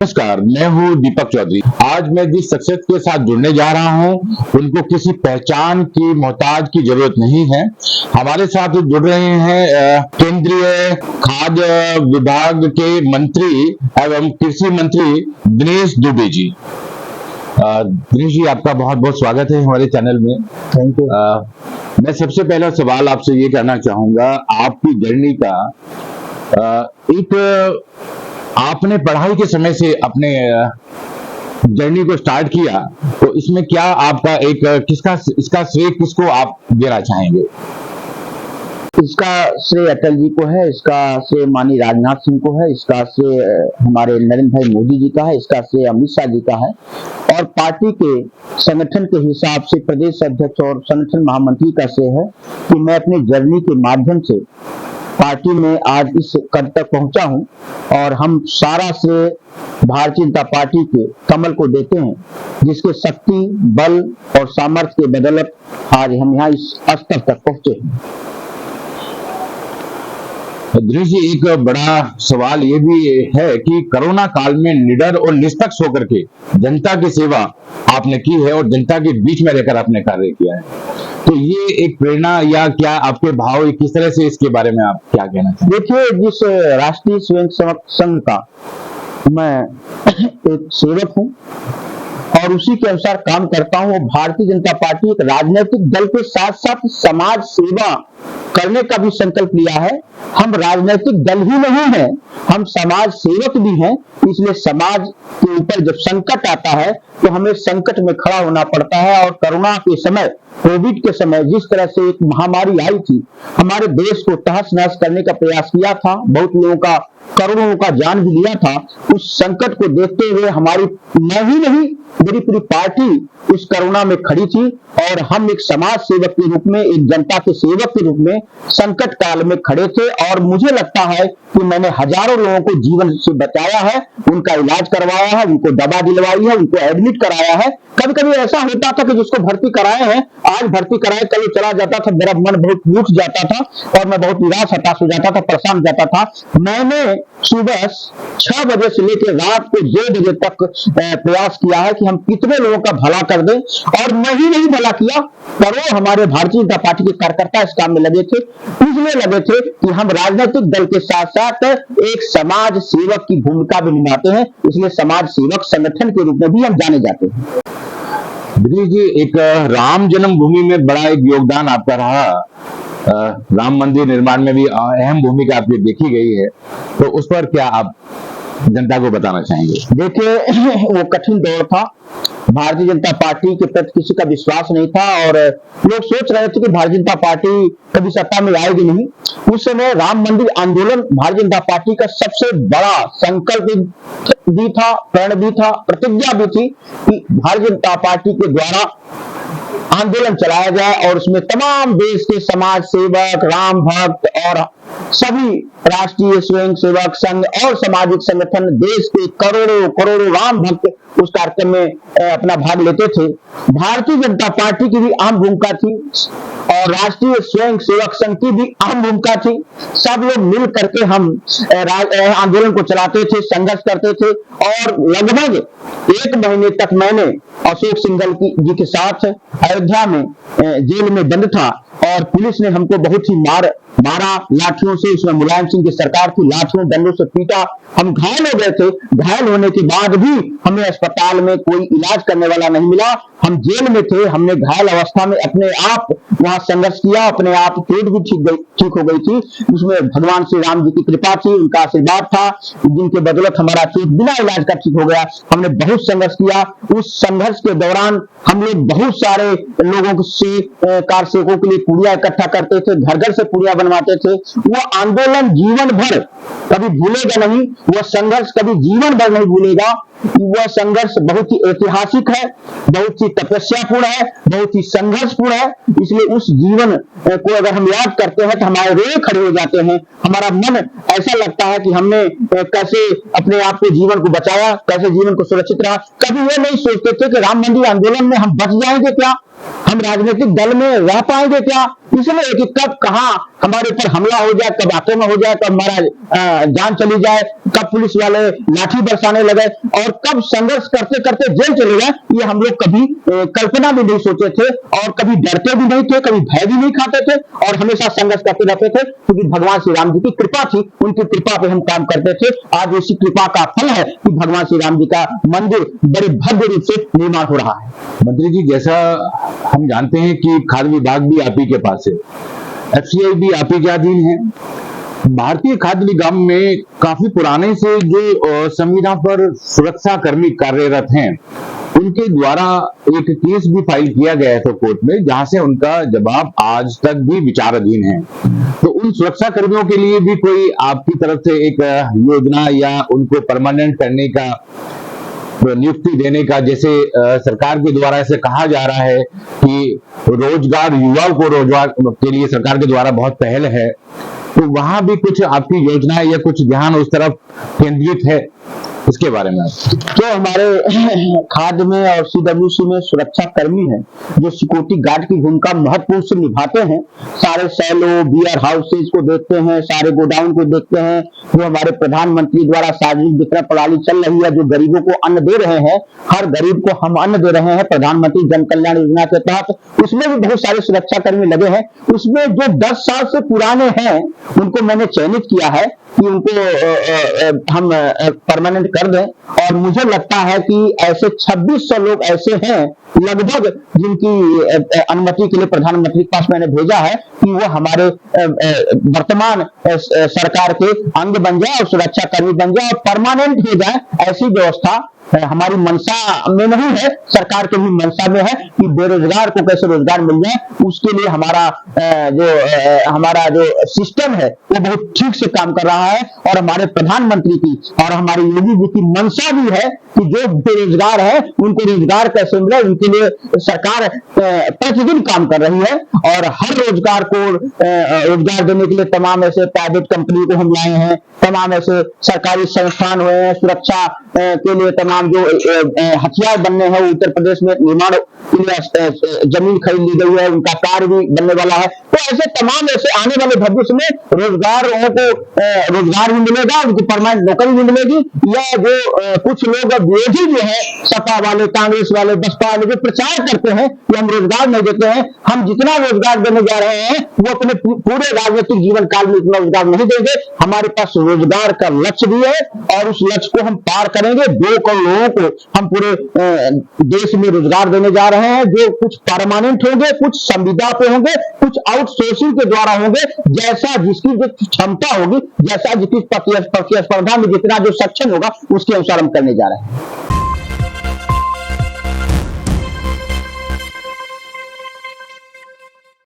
नमस्कार, मैं हूँ दीपक चौधरी। आज मैं जिस शख्सियत के साथ जुड़ने जा रहा हूँ, उनको किसी पहचान की मोहताज की जरूरत नहीं है। हमारे साथ जुड़ रहे हैं केंद्रीय खाद्य विभाग के मंत्री एवं कृषि मंत्री दिनेश दुबे जी। दिनेश जी, आपका बहुत बहुत स्वागत है हमारे चैनल में। Thank you. मैं सबसे पहला सवाल आपसे ये करना चाहूंगा, आपकी जर्नी का एक आपने पढ़ाई के समय से अपने जर्नी को स्टार्ट किया, तो इसमें क्या आपका एक इसका श्रेय किसको आप देना चाहेंगे? इसका श्रेय अटल जी को है, इसका श्रेय माननीय राजनाथ सिंह को है, इसका श्रेय हमारे नरेंद्र भाई मोदी जी का है, इसका श्रेय अमित शाह जी का है और पार्टी के संगठन के हिसाब से प्रदेश अध्यक्ष और संगठन महामंत्री का श्रेय है कि मैं अपनी जर्नी के माध्यम से पार्टी में आज इस कद तक पहुंचा हूं और हम सारा श्रेय भारतीय जनता पार्टी के कमल को देते हैं, जिसके शक्ति, बल और सामर्थ्य के बदौलत आज हम यहाँ इस स्तर तक पहुंचे हैं। दिनेश जी, एक बड़ा सवाल ये भी है कि कोरोना काल में निडर और निष्पक्ष होकर के जनता की सेवा आपने की है और जनता के बीच में रहकर आपने कार्य किया है, तो ये एक प्रेरणा या क्या आपके भाव किस तरह से, इसके बारे में आप क्या कहना चाहते हैं? देखिए, जिस राष्ट्रीय स्वयंसेवक संघ का मैं एक सेवक हूं और उसी के अनुसार काम करता हूं, भारतीय जनता पार्टी एक राजनीतिक दल के साथ साथ समाज सेवा करने का भी संकल्प लिया है। हम राजनीतिक दल ही नहीं हैं, हम समाज सेवक भी हैं। इसलिए समाज के ऊपर जब संकट आता है तो हमें संकट में खड़ा होना पड़ता है और कोरोना के समय, कोविड के समय जिस तरह से एक महामारी आई थी, हमारे देश को तहस नहस करने का प्रयास किया था, बहुत लोगों का, करोड़ों का जान भी लिया था। उस संकट को देखते हुए हमारी, मैं ही नहीं, मेरी पूरी पार्टी उस कोरोना में खड़ी थी और हम एक समाज सेवक के रूप में, एक जनता के सेवक के रूप में संकट काल में खड़े थे और मुझे लगता है कि मैंने हजारों लोगों को जीवन से बचाया है, उनका इलाज करवाया है, उनको दवा दिलवाई है, उनको एडमिट कराया है। कभी कभी ऐसा होता था कि जिसको भर्ती कराए हैं, आज भर्ती कराए, कल चला जाता था, मेरा मन बहुत टूट जाता था और मैं बहुत निराश, हताश हो जाता था, परेशान जाता था। मैंने सुबह 6 बजे से लेकर रात को 2 बजे तक प्रयास किया है कि हम कितने लोगों का भला कर दें, और मैं ही नहीं भला किया, करोड़ों हमारे भारतीय जनता पार्टी के कार्यकर्ता इस काम में लगे थे। इसलिए लगे थे कि हम राजनीतिक दल के साथ साथ एक समाज सेवक की भूमिका भी निभाते हैं, इसलिए समाज सेवक संगठन के रूप में भी हम जाने जाते हैं। दिनेश जी, एक राम जन्मभूमि में बड़ा एक योगदान आपका रहा, राम मंदिर निर्माण में भी अहम भूमिका आपकी देखी गई है, तो उस पर क्या आप जनता को बताना चाहेंगे? देखिए, वो कठिन दौर था, भारतीय जनता पार्टी के प्रति किसी का विश्वास नहीं था और लोग सोच रहे थे कि भारतीय जनता पार्टी कभी सत्ता में आएगी नहीं। उस समय राम मंदिर आंदोलन भारतीय जनता पार्टी का सबसे बड़ा संकल्प भी था, प्रण भी था, प्रतिज्ञा भी थी कि भारतीय जनता पार्टी के द्वारा आंदोलन चलाया जाए और उसमें तमाम देश के समाज सेवक, राम भक्त और सभी राष्ट्रीय स्वयंसेवक संघ और सामाजिक संगठन, देश के करोड़ों करोड़ों राम भक्त उस कार्यक्रम में अपना भाग लेते थे। भारतीय जनता पार्टी की भी अहम भूमिका थी और राष्ट्रीय स्वयंसेवक संघ की भी अहम भूमिका थी। सब लोग मिल करके हम आंदोलन को चलाते थे, संघर्ष करते थे और लगभग 1 महीने तक मैंने अशोक सिंघल जी के साथ अयोध्या में जेल में बंद था और पुलिस ने हमको बहुत ही मारा लाठियों से। उसमें मुलायम सिंह की सरकार थी, लाठियों डंडों से पीटा, हम घायल हो गए थे। घायल होने के बाद भी हमें अस्पताल में कोई इलाज करने वाला नहीं मिला, हम जेल में थे। हमने घायल अवस्था में अपने आप वहां संघर्ष किया, अपने आप पेट भी ठीक हो गई थी। उसमें भगवान श्री राम जी की कृपा थी, उनका आशीर्वाद था, जिनके बदौलत हमारा पेट बिना इलाज का ठीक हो गया। हमने बहुत संघर्ष किया। उस संघर्ष के दौरान हम लोग बहुत सारे लोगों से, कारसेवकों के लिए पूड़ियां इकट्ठा करते थे, घर घर से पूड़ियां बनवाते थे। वो आंदोलन जीवन भर कभी भूलेगा नहीं, वह संघर्ष कभी जीवन भर नहीं भूलेगा। वह संघर्ष बहुत ही ऐतिहासिक है, बहुत ही तपस्यापूर्ण है, बहुत ही संघर्षपूर्ण है। इसलिए उस जीवन को अगर हम याद करते हैं तो हमारे रोए खड़े हो जाते हैं, हमारा मन ऐसा लगता है कि हमने कैसे अपने आप को, जीवन को बचाया, कैसे जीवन को सुरक्षित रहा। कभी ये नहीं सोचते थे कि राम मंदिर आंदोलन में हम बच जाएंगे क्या, हम राजनीतिक दल में रह पाएंगे क्या? इसलिए कि कब कहां हमारे ऊपर हमला हो जाए, कब आक्रमण हो जाए, कब हमारा जान चली जाए, कब पुलिस वाले लाठी बरसाने लगे और कब संघर्ष करते करते जेल चले जाए, ये हम लोग कभी कल्पना भी नहीं सोचे थे और कभी डरते भी नहीं थे, कभी भय भी नहीं खाते थे और हमेशा संघर्ष करते रहते थे, क्योंकि भगवान श्री राम जी की कृपा थी, उनकी कृपा पे हम काम करते थे। आज उसी कृपा का फल है कि भगवान श्री राम जी का मंदिर बड़े भव्य रूप से निर्माण हो रहा है। मंत्री जी, जैसा हम जानते हैं कि खाद्य विभाग भी आप ही के पास है, एफसीआई भी आप ही के अधीन है। भारतीय खाद्य निगम में काफी पुराने से जो संविदा पर सुरक्षा कर्मी कार्यरत हैं, उनके द्वारा एक केस भी फाइल किया गया था कोर्ट में, जहां से उनका जवाब आज तक भी विचाराधीन है। तो उन सुरक्षा कर्मियों के लिए भी कोई आपकी तरफ से एक योजना या उनको परमानेंट करने का, नियुक्ति देने का, जैसे सरकार के द्वारा ऐसे कहा जा रहा है कि रोजगार, युवाओं को रोजगार के लिए सरकार के द्वारा बहुत पहल है, तो वहां भी कुछ आपकी योजना या कुछ ध्यान उस तरफ केंद्रित है, इसके बारे में? जो हमारे खाद्य में और सीडब्ल्यूसी में सुरक्षा कर्मी हैं, जो सिक्योरिटी गार्ड की भूमिका महत्वपूर्ण से निभाते हैं, सारे सैलो बियर हाउसेज को देखते हैं, सारे गोडाउन को देखते हैं, जो हमारे प्रधानमंत्री द्वारा सार्वजनिक वितरण प्रणाली चल रही है, जो गरीबों को अन्न दे रहे हैं, हर गरीब को हम अन्न दे रहे हैं प्रधानमंत्री जन कल्याण योजना के तहत, उसमें भी बहुत सारे सुरक्षा कर्मी लगे हैं। उसमें जो 10 साल से पुराने हैं, उनको मैंने चयनित किया है कि उनको हम परमानेंट कर दें, और मुझे लगता है कि ऐसे 2600 लोग ऐसे हैं लगभग, जिनकी अनुमति के लिए प्रधानमंत्री के पास मैंने भेजा है कि वो हमारे वर्तमान सरकार के अंग बन जाए और सुरक्षा कर्मी बन जाए और परमानेंट हो जाए। ऐसी व्यवस्था हमारी मंशा में नहीं है, सरकार के भी मंशा में है कि बेरोजगार को कैसे रोजगार मिल जाए। उसके लिए हमारा जो सिस्टम है वो बहुत ठीक से काम कर रहा है, और हमारे प्रधानमंत्री की और हमारे योगी जी की मंशा भी है कि जो बेरोजगार है उनको रोजगार कैसे मिले, उनके लिए सरकार प्रतिदिन काम कर रही है। और हर रोजगार को रोजगार देने के लिए तमाम ऐसे प्राइवेट कंपनी को हम लाए हैं, तमाम ऐसे सरकारी संस्थान हुए हैं, सुरक्षा के लिए तमाम जो हथियार बनने हैं, उत्तर प्रदेश में निर्माण के लिए जमीन खरीद ली गई है, उनका कार्य भी बनने वाला है। तो ऐसे तमाम ऐसे आने वाले भविष्य में रोजगारों को रोजगार भी मिलेगा, उनको परमानेंट नौकरी भी मिलेगी। या जो कुछ लोग विरोधी जो है, सपा वाले, कांग्रेस वाले, बसपा वाले, जो प्रचार करते हैं कि हम रोजगार नहीं देते हैं, हम जितना रोजगार देने जा रहे हैं वो अपने पूरे राजनीतिक जीवन काल में इतना रोजगार नहीं देंगे। हमारे पास रोजगार का लक्ष्य भी है और उस लक्ष्य को हम पार करेंगे। 2 करोड़ लोगों को हम पूरे देश में रोजगार देने जा रहे हैं, जो कुछ परमानेंट होंगे, कुछ संविदा पे होंगे, कुछ आउटसोर्सिंग के द्वारा होंगे। जैसा जिसकी जो क्षमता होगी, जैसा जिसकी प्रतिस्पर्धा में जितना जो सक्षम होगा, उसके अनुसार हम करने जा रहे हैं।